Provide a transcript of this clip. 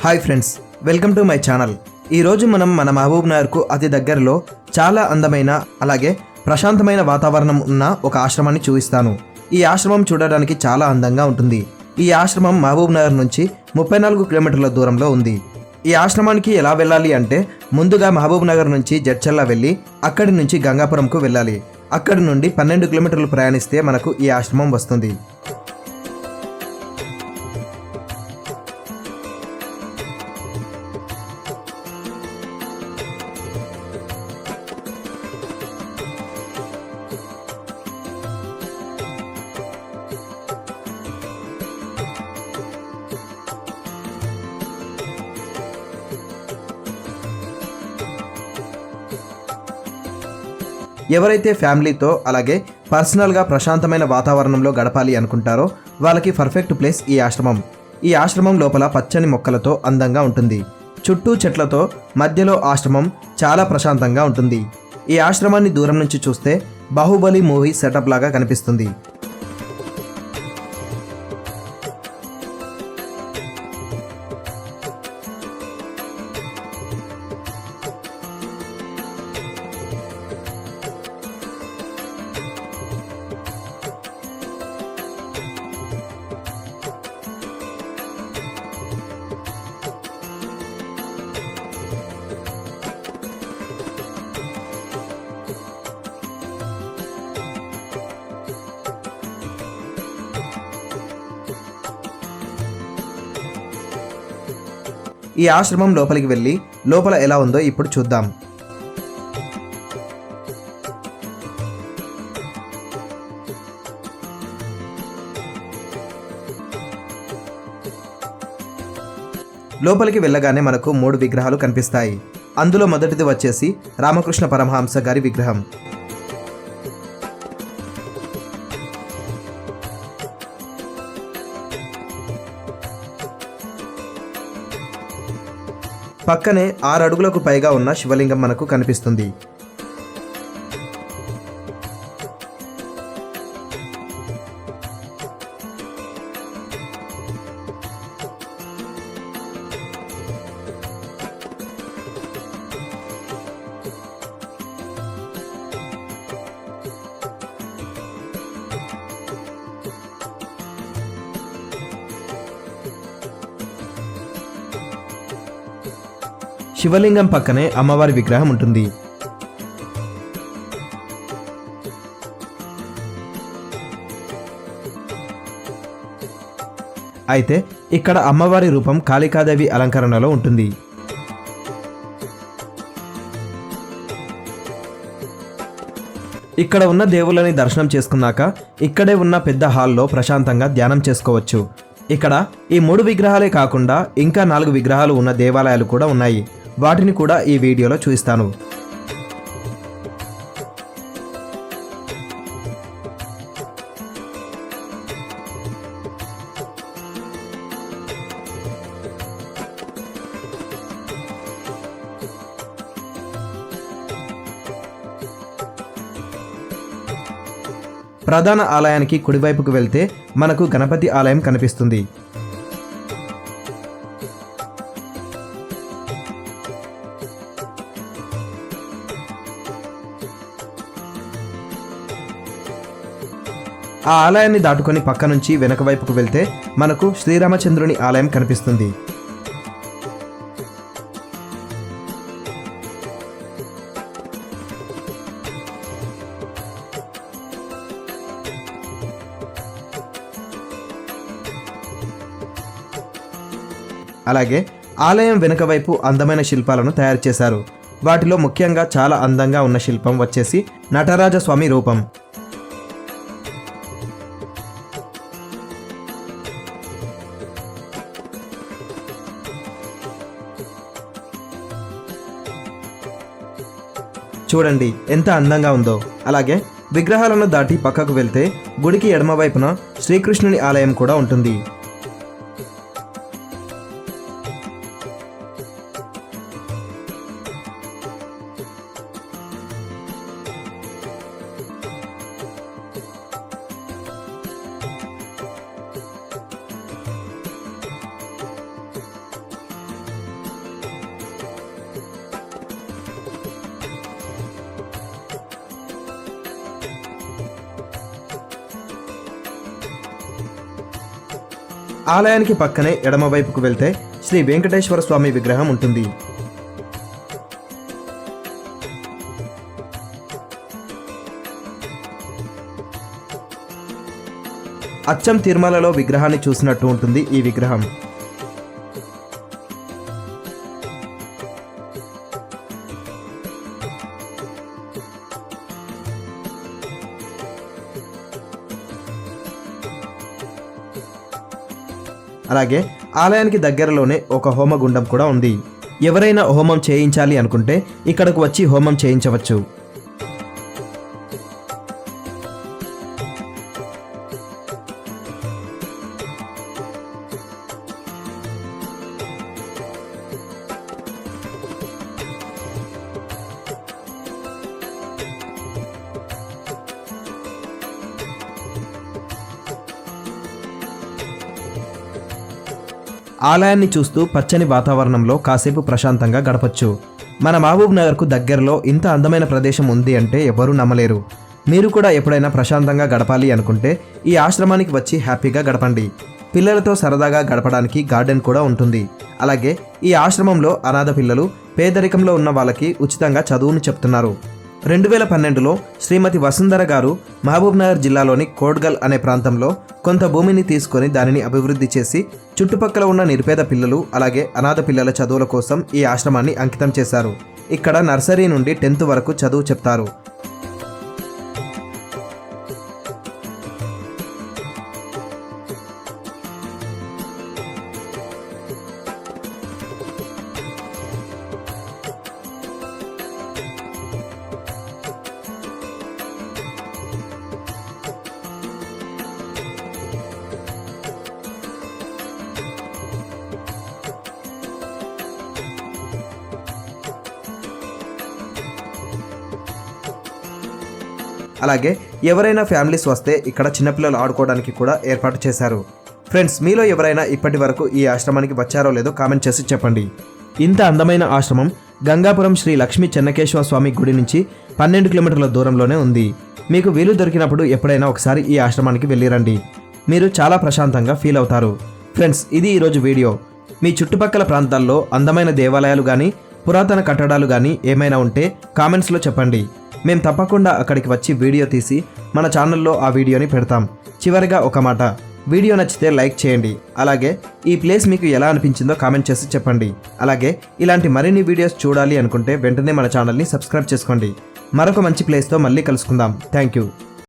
Hi friends, welcome to my channel. ఈరోజు మనం మన మహబూబ్ నగర్కు అతి దగ్గరలో చాలా అందమైన అలాగే ప్రశాంతమైన వాతావరణం ఉన్న ఒక ఆశ్రమాన్ని చూపిస్తాను. ఈ ఆశ్రమం చూడడానికి చాలా అందంగా ఉంటుంది. ఈ ఆశ్రమం మహబూబ్ నగర్ నుంచి 34 కిలోమీటర్ల దూరంలో ఉంది. ఈ ఆశ్రమానికి ఎలా వెళ్ళాలి అంటే ముందుగా మహబూబ్ నగర్ నుంచి జడ్చర్ల వెళ్ళి అక్కడి నుంచి గంగాపురంకు వెళ్ళాలి. అక్కడి నుండి 12 కిలోమీటర్లు ప్రయాణిస్తే మనకు ఈ ఆశ్రమం వస్తుంది. ఎవరైతే ఫ్యామిలీతో అలాగే పర్సనల్గా ప్రశాంతమైన వాతావరణంలో గడపాలి అనుకుంటారో వాళ్ళకి పర్ఫెక్ట్ ప్లేస్ ఈ ఆశ్రమం. ఈ ఆశ్రమం లోపల పచ్చని మొక్కలతో అందంగా ఉంటుంది. చుట్టూ చెట్లతో మధ్యలో ఆశ్రమం చాలా ప్రశాంతంగా ఉంటుంది. ఈ ఆశ్రమాన్ని దూరం నుంచి చూస్తే బాహుబలి మూవీ సెటప్ లాగా కనిపిస్తుంది. ఈ ఆశ్రమం లోపలికి వెళ్ళి లోపల ఎలా ఉందో ఇప్పుడు చూద్దాం. లోపలికి వెళ్ళగానే మనకు 3 విగ్రహాలు కనిపిస్తాయి. అందులో మొదటిది వచ్చేసి రామకృష్ణ పరమహంస గారి విగ్రహం. పక్కనే 6 అడుగులకు పైగా ఉన్న శివలింగం మనకు కనిపిస్తుంది. శివలింగం పక్కనే అమ్మవారి విగ్రహం ఉంటుంది. అయితే ఇక్కడ అమ్మవారి రూపం కాళికాదేవి అలంకరణలో ఉంటుంది. ఇక్కడ ఉన్న దేవుళ్ళని దర్శనం చేసుకున్నాక ఇక్కడే ఉన్న పెద్ద హాల్లో ప్రశాంతంగా ధ్యానం చేసుకోవచ్చు. ఇక్కడ ఈ 3 విగ్రహాలే కాకుండా ఇంకా 4 విగ్రహాలు ఉన్న దేవాలయాలు కూడా ఉన్నాయి. వాటిని కూడా ఈ వీడియోలో చూపిస్తాను. ప్రధాన ఆలయానికి కుడివైపుకు వెళ్తే మనకు గణపతి ఆలయం కనిపిస్తుంది. ఆ ఆలయాన్ని దాటుకొని పక్క నుంచి వెనక వైపుకు వెళ్తే మనకు శ్రీరామచంద్రుని ఆలయం కనిపిస్తుంది. అలాగే ఆలయం వెనుక వైపు అందమైన శిల్పాలను తయారు చేశారు. వాటిలో ముఖ్యంగా చాలా అందంగా ఉన్న శిల్పం వచ్చేసి నటరాజస్వామి రూపం. చూడండి ఎంత అందంగా ఉందో. అలాగే విగ్రహాలను దాటి పక్కకు వెళ్తే గుడికి ఎడమవైపున శ్రీకృష్ణుని ఆలయం కూడా ఉంటుంది. ఆలయానికి పక్కనే ఎడమవైపుకు వెళ్తే శ్రీ వెంకటేశ్వర స్వామి విగ్రహం ఉంటుంది. అచ్చం తిరుమలలో విగ్రహాన్ని చూసినట్టు ఉంటుంది ఈ విగ్రహం. అలాగే ఆలయానికి దగ్గరలోనే ఒక హోమగుండం కూడా ఉంది. ఎవరైనా హోమం చేయించాలి అనుకుంటే ఇక్కడకు వచ్చి హోమం చేయించవచ్చు. ఆలయాన్ని చూస్తూ పచ్చని వాతావరణంలో కాసేపు ప్రశాంతంగా గడపచ్చు. మన మహబూబ్ నగర్కు దగ్గరలో ఇంత అందమైన ప్రదేశం ఉంది అంటే ఎవరూ నమ్మలేరు. మీరు కూడా ఎప్పుడైనా ప్రశాంతంగా గడపాలి అనుకుంటే ఈ ఆశ్రమానికి వచ్చి హ్యాపీగా గడపండి. పిల్లలతో సరదాగా గడపడానికి గార్డెన్ కూడా ఉంటుంది. అలాగే ఈ ఆశ్రమంలో అనాథ పిల్లలు, పేదరికంలో ఉన్న వాళ్ళకి ఉచితంగా చదువును చెప్తున్నారు. 2012లో శ్రీమతి వసుంధర గారు మహబూబ్నగర్ జిల్లాలోని కోడ్గల్ అనే ప్రాంతంలో కొంత భూమిని తీసుకొని దానిని అభివృద్ధి చేసి చుట్టుపక్కల ఉన్న నిరుపేద పిల్లలు అలాగే అనాథ పిల్లల చదువుల కోసం ఈ ఆశ్రమాన్ని అంకితం చేశారు. ఇక్కడ నర్సరీ నుండి 10th వరకు చదువు చెప్తారు. అలాగే ఎవరైనా ఫ్యామిలీస్ వస్తే ఇక్కడ చిన్నపిల్లలు ఆడుకోవడానికి కూడా ఏర్పాటు చేశారు. ఫ్రెండ్స్, మీలో ఎవరైనా ఇప్పటి వరకు ఈ ఆశ్రమానికి వచ్చారో లేదో కామెంట్ చేసి చెప్పండి. ఇంత అందమైన ఆశ్రమం గంగాపురం శ్రీ లక్ష్మీ చెన్నకేశ్వర స్వామి గుడి నుంచి 12 కిలోమీటర్ల దూరంలోనే ఉంది. మీకు వీలు దొరికినప్పుడు ఎప్పుడైనా ఒకసారి ఈ ఆశ్రమానికి వెళ్ళిరండి. మీరు చాలా ప్రశాంతంగా ఫీల్ అవుతారు. ఫ్రెండ్స్, ఇది ఈరోజు వీడియో. మీ చుట్టుపక్కల ప్రాంతాల్లో అందమైన దేవాలయాలు కానీ పురాతన కట్టడాలు కానీ ఏమైనా ఉంటే కామెంట్స్లో చెప్పండి. మేము తప్పకుండా అక్కడికి వచ్చి వీడియో తీసి మన ఛానల్లో ఆ వీడియోని పెడతాం. చివరిగా ఒక మాట, వీడియో నచ్చితే లైక్ చేయండి. అలాగే ఈ ప్లేస్ మీకు ఎలా అనిపించిందో కామెంట్ చేసి చెప్పండి. అలాగే ఇలాంటి మరిన్ని వీడియోస్ చూడాలి అనుకుంటే వెంటనే మన ఛానల్ని సబ్స్క్రైబ్ చేసుకోండి. మరొక మంచి ప్లేస్తో మళ్ళీ కలుసుకుందాం. Thank you.